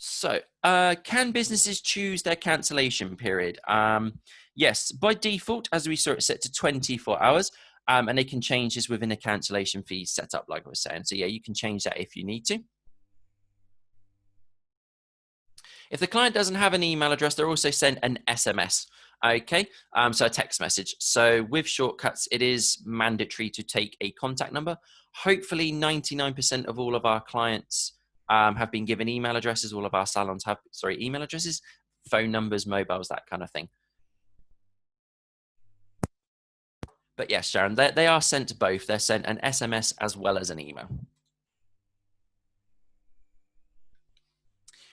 So, can businesses choose their cancellation period? Yes, by default, as we saw, it's set to 24 hours, and they can change this within a cancellation fee setup, like I was saying. So, yeah, you can change that if you need to. If the client doesn't have an email address, they're also sent an SMS. Okay, so a text message. So with shortcuts, it is mandatory to take a contact number. Hopefully, 99% of all of our clients have been given email addresses. All of our salons have, sorry, email addresses, phone numbers, mobiles, that kind of thing. But yes, Sharon, they are sent both. They're sent an SMS as well as an email.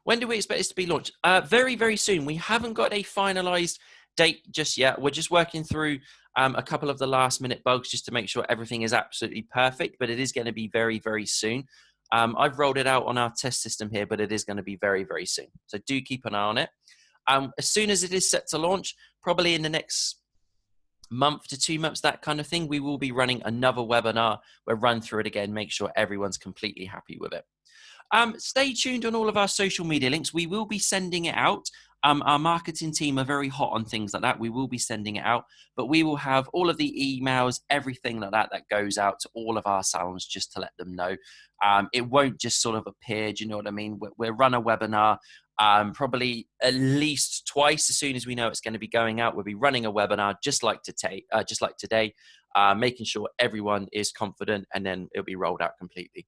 When do we expect this to be launched? Very, very soon. We haven't got a finalized date just yet. We're just working through a couple of the last minute bugs just to make sure everything is absolutely perfect, but it is going to be very, very soon. I've rolled it out on our test system here, but it is going to be very, very soon. So do keep an eye on it. As soon as it is set to launch, probably in the next month to 2 months, that kind of thing, we will be running another webinar. We'll run through it again, make sure everyone's completely happy with it. Stay tuned on all of our social media links. We will be sending it out. Our marketing team are very hot on things like that. We will be sending it out, but we will have all of the emails, everything like that goes out to all of our salons just to let them know. It won't just sort of appear. Do you know what I mean? We'll run a webinar probably at least twice as soon as we know it's going to be going out. We'll be running a webinar just like today, making sure everyone is confident, and then it'll be rolled out completely.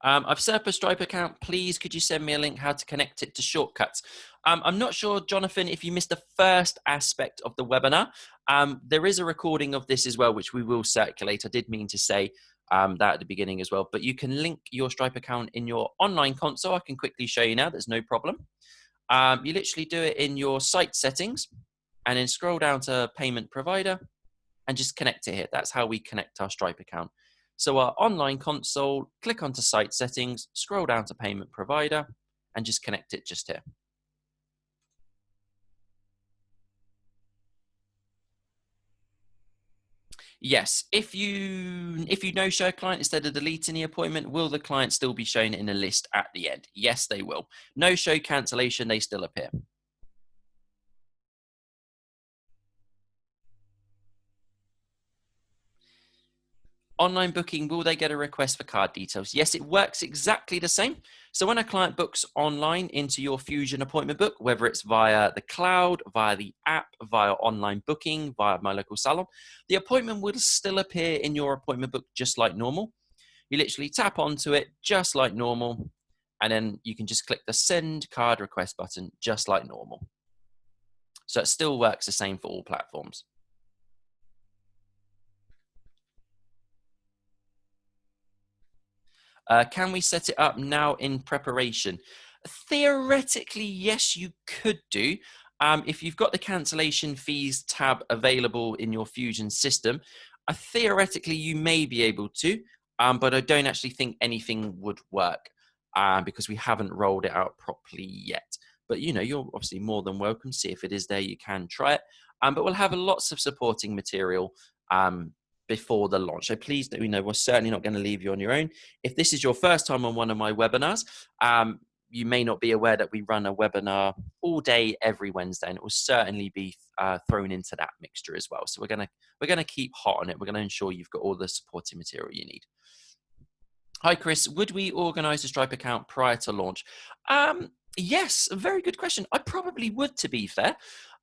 I've set up a Stripe account. Please, could you send me a link how to connect it to shortcuts? I'm not sure, Jonathan, if you missed the first aspect of the webinar. There is a recording of this as well, which we will circulate. I did mean to say that at the beginning as well, but you can link your Stripe account in your online console. I can quickly show you now. There's no problem. You literally do it in your site settings and then scroll down to payment provider and just connect it here. That's how we connect our Stripe account. So our online console, click onto site settings, scroll down to payment provider, and just connect it just here. Yes, if you no-show a client instead of deleting the appointment, will the client still be shown in a list at the end? Yes, they will. No-show, cancellation, they still appear. Online booking, will they get a request for card details? Yes, it works exactly the same. So when a client books online into your Fusion appointment book, whether it's via the cloud, via the app, via online booking, via my local salon, the appointment will still appear in your appointment book just like normal. You literally tap onto it just like normal, and then you can just click the send card request button just like normal. So it still works the same for all platforms. Can we set it up now in preparation? Theoretically, yes, you could do. If you've got the cancellation fees tab available in your Fusion system, theoretically, you may be able to, but I don't actually think anything would work because we haven't rolled it out properly yet. But, you're obviously more than welcome. See if it is there, you can try it. But we'll have lots of supporting material before the launch. So please, we're certainly not going to leave you on your own. If this is your first time on one of my webinars, you may not be aware that we run a webinar all day every Wednesday, and it will certainly be thrown into that mixture as well. So we're gonna keep hot on it. We're gonna ensure you've got all the supporting material you need. Hi, Chris. Would we organise a Stripe account prior to launch? Yes, a very good question. I probably would, to be fair.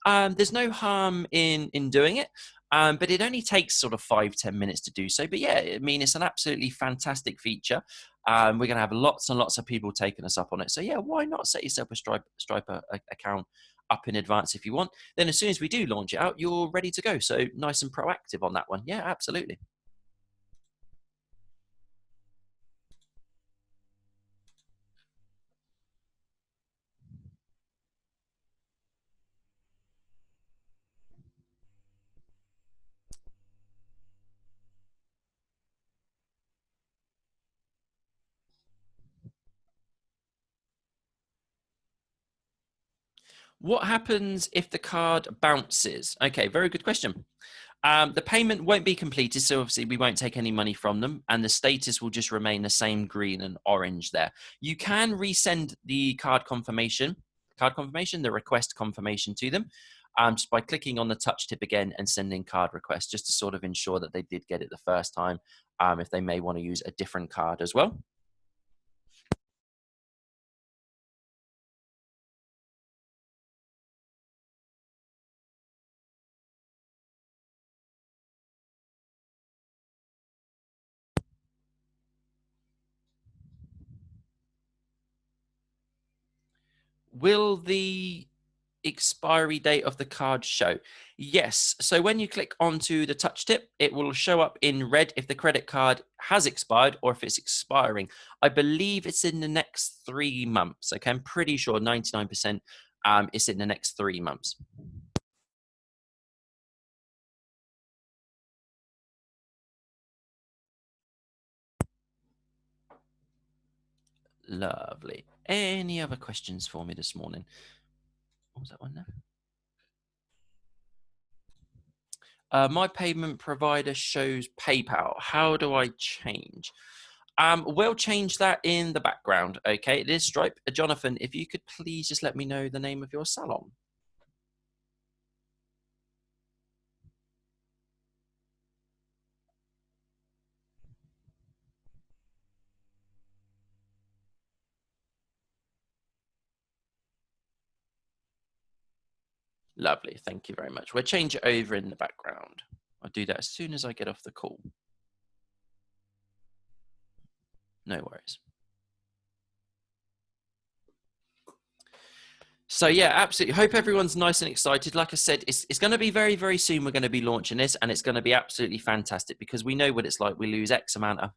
There's no harm in doing it, but it only takes sort of 5-10 minutes to do so. But yeah, I mean, it's an absolutely fantastic feature. We're going to have lots and lots of people taking us up on it. So yeah, why not set yourself a Stripe account up in advance if you want? Then as soon as we do launch it out, you're ready to go. So nice and proactive on that one. Yeah, absolutely. What happens if the card bounces? Okay, very good question. The payment won't be completed, so obviously we won't take any money from them, and the status will just remain the same green and orange there. You can resend the the request confirmation to them, just by clicking on the touch tip again and sending card request, just to sort of ensure that they did get it the first time, if they may want to use a different card as well. Will the expiry date of the card show? Yes. So when you click onto the touch tip, it will show up in red if the credit card has expired or if it's expiring. I believe it's in the next 3 months. Okay, I'm pretty sure 99% it's in the next 3 months. Lovely. Any other questions for me this morning? What was that one there? My payment provider shows PayPal. How do I change? We'll change that in the background. Okay, it is Stripe. Jonathan, if you could please just let me know the name of your salon. Lovely. Thank you very much. We'll change it over in the background. I'll do that as soon as I get off the call. No worries. So yeah, absolutely. Hope everyone's nice and excited. Like I said, it's going to be very, very soon. We're going to be launching this, and it's going to be absolutely fantastic because we know what it's like. We lose X amount of,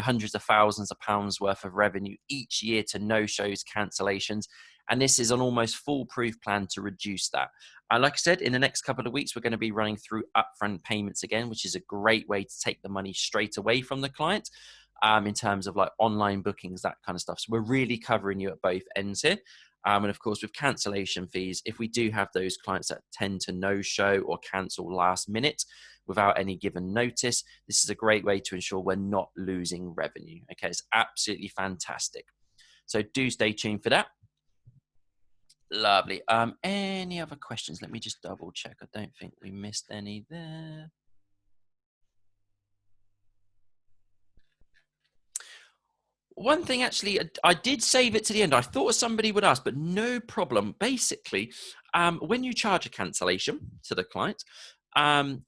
hundreds of thousands of pounds worth of revenue each year to no shows, cancellations, and this is an almost foolproof plan to reduce that. Like I said, in the next couple of weeks, we're going to be running through upfront payments again, which is a great way to take the money straight away from the client. In terms of like online bookings, that kind of stuff. So we're really covering you at both ends here. And of course, with cancellation fees, if we do have those clients that tend to no show or cancel last minute without any given notice, this is a great way to ensure we're not losing revenue. Okay, it's absolutely fantastic. So do stay tuned for that. Lovely. Any other questions? Let me just double check. I don't think we missed any there. One thing, actually, I did save it to the end. I thought somebody would ask, but no problem. Basically, when you charge a cancellation to the client,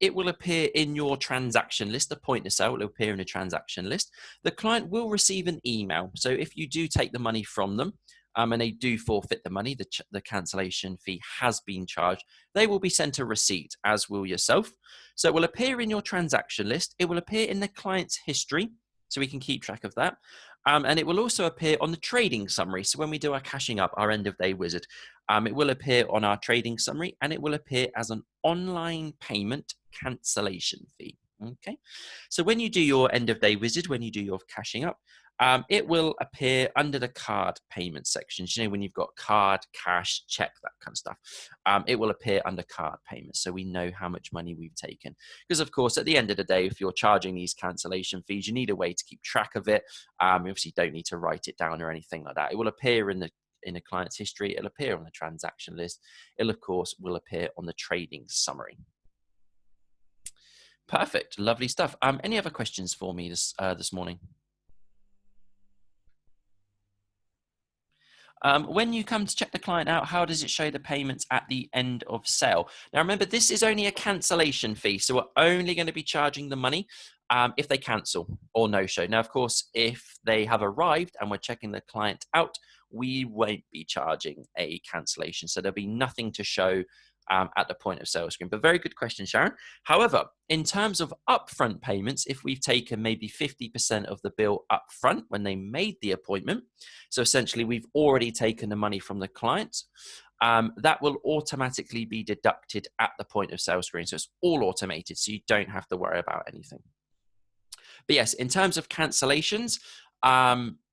it will appear in your transaction list. The point of sale will appear in a transaction list. The client will receive an email. So if you do take the money from them, and they do forfeit the money, the cancellation fee has been charged, they will be sent a receipt, as will yourself. So it will appear in your transaction list. It will appear in the client's history, so we can keep track of that. And it will also appear on the trading summary. So when we do our cashing up, our end of day wizard, it will appear on our trading summary, and it will appear as an online payment cancellation fee. Okay. So when you do your end of day wizard, when you do your cashing up, it will appear under the card payment sections. When you've got card, cash, check, that kind of stuff. It will appear under card payments, so we know how much money we've taken. Because of course, at the end of the day, if you're charging these cancellation fees, you need a way to keep track of it. You obviously don't need to write it down or anything like that. It will appear in the client's history. It'll appear on the transaction list. It, of course, will appear on the trading summary. Perfect. Lovely stuff. Any other questions for me this morning? When you come to check the client out, how does it show the payments at the end of sale? Now, remember, this is only a cancellation fee, so we're only going to be charging the money if they cancel or no show. Now, of course, if they have arrived and we're checking the client out, we won't be charging a cancellation. So there'll be nothing to show at the point of sale screen. But very good question, Sharon. However, in terms of upfront payments, if we've taken maybe 50% of the bill upfront when they made the appointment, so essentially we've already taken the money from the client, that will automatically be deducted at the point of sale screen. So it's all automated, so you don't have to worry about anything. But yes, in terms of cancellations,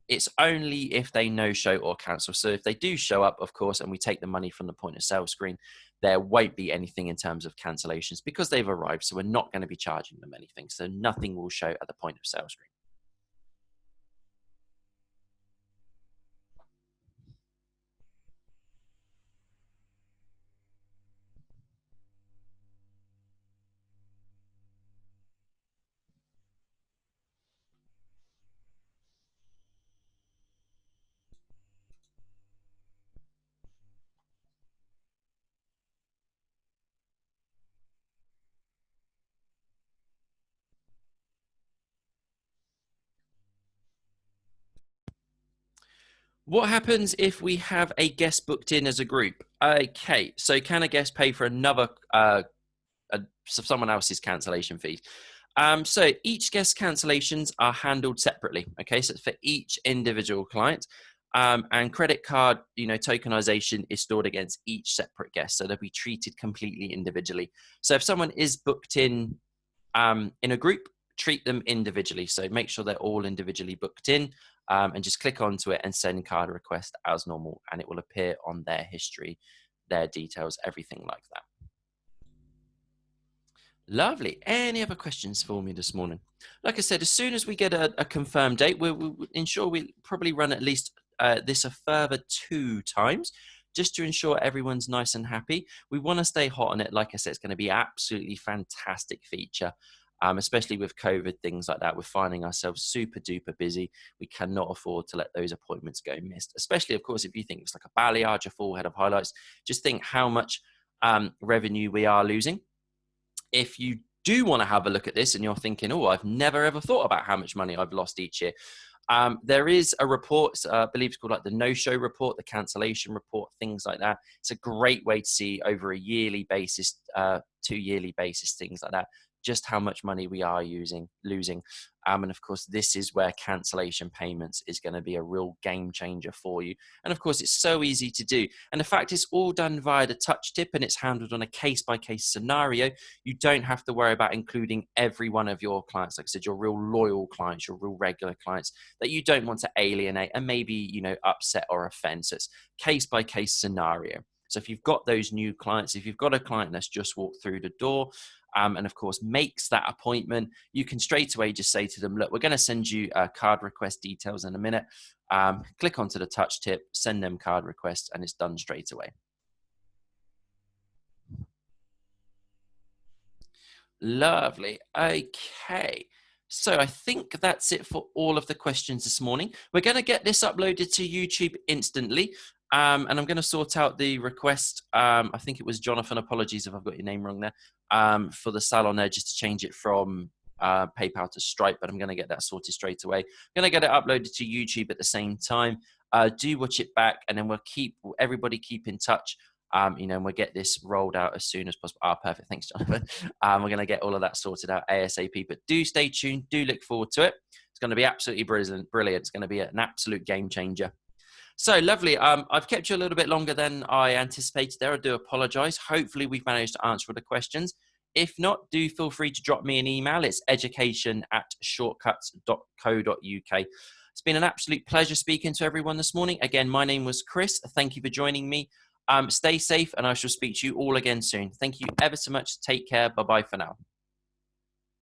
it's only if they no-show or cancel. So if they do show up, of course, and we take the money from the point of sale screen, there won't be anything in terms of cancellations because they've arrived. So we're not going to be charging them anything. So nothing will show at the point of sale screen. What happens if we have a guest booked in as a group? Okay, so can a guest pay for another someone else's cancellation fees? So each guest cancellations are handled separately. Okay, so it's for each individual client. And credit card, tokenization is stored against each separate guest, so they'll be treated completely individually. So if someone is booked in a group, treat them individually. So make sure they're all individually booked in, and just click onto it and send card request as normal, and it will appear on their history, their details, everything like that. Lovely. Any other questions for me this morning? Like I said, as soon as we get a confirmed date, we'll ensure we probably run at least this a further 2 times, just to ensure everyone's nice and happy. We want to stay hot on it. Like I said, it's going to be absolutely fantastic feature, especially with COVID, things like that. We're finding ourselves super duper busy. We cannot afford to let those appointments go missed, especially, of course, if you think it's like a balayage, a full head of highlights. Just think how much revenue we are losing. If you do want to have a look at this and you're thinking, oh, I've never ever thought about how much money I've lost each year, there is a report, I believe it's called like the no-show report, the cancellation report, things like that. It's a great way to see over a yearly basis, 2 yearly basis, things like that, just how much money we are losing. And of course, this is where cancellation payments is going to be a real game changer for you. And of course, it's so easy to do. And the fact it's all done via the touch tip and it's handled on a case-by-case scenario, you don't have to worry about including every one of your clients. Like I said, your real loyal clients, your real regular clients that you don't want to alienate and maybe, upset or offend. So it's case-by-case scenario. So if you've got those new clients, if you've got a client that's just walked through the door, and of course makes that appointment, you can straight away just say to them, look, we're going to send you card request details in a minute. Click onto the touch tip, send them card requests, and it's done straight away. Lovely. Okay. So I think that's it for all of the questions this morning. We're going to get this uploaded to YouTube instantly. And I'm going to sort out the request. I think it was Jonathan. Apologies if I've got your name wrong there. For the salon there, just to change it from PayPal to Stripe. But I'm going to get that sorted straight away. I'm going to get it uploaded to YouTube at the same time. Do watch it back, and then everybody keep in touch. And we'll get this rolled out as soon as possible. Perfect. Thanks, Jonathan. We're going to get all of that sorted out ASAP, but do stay tuned. Do look forward to it. It's going to be absolutely brilliant. It's going to be an absolute game changer. So lovely. I've kept you a little bit longer than I anticipated there. I do apologize. Hopefully we've managed to answer all the questions. If not, do feel free to drop me an email. It's education@shortcuts.co.uk. It's been an absolute pleasure speaking to everyone this morning. Again, my name was Chris. Thank you for joining me. Stay safe, and I shall speak to you all again soon. Thank you ever so much. Take care. Bye-bye for now.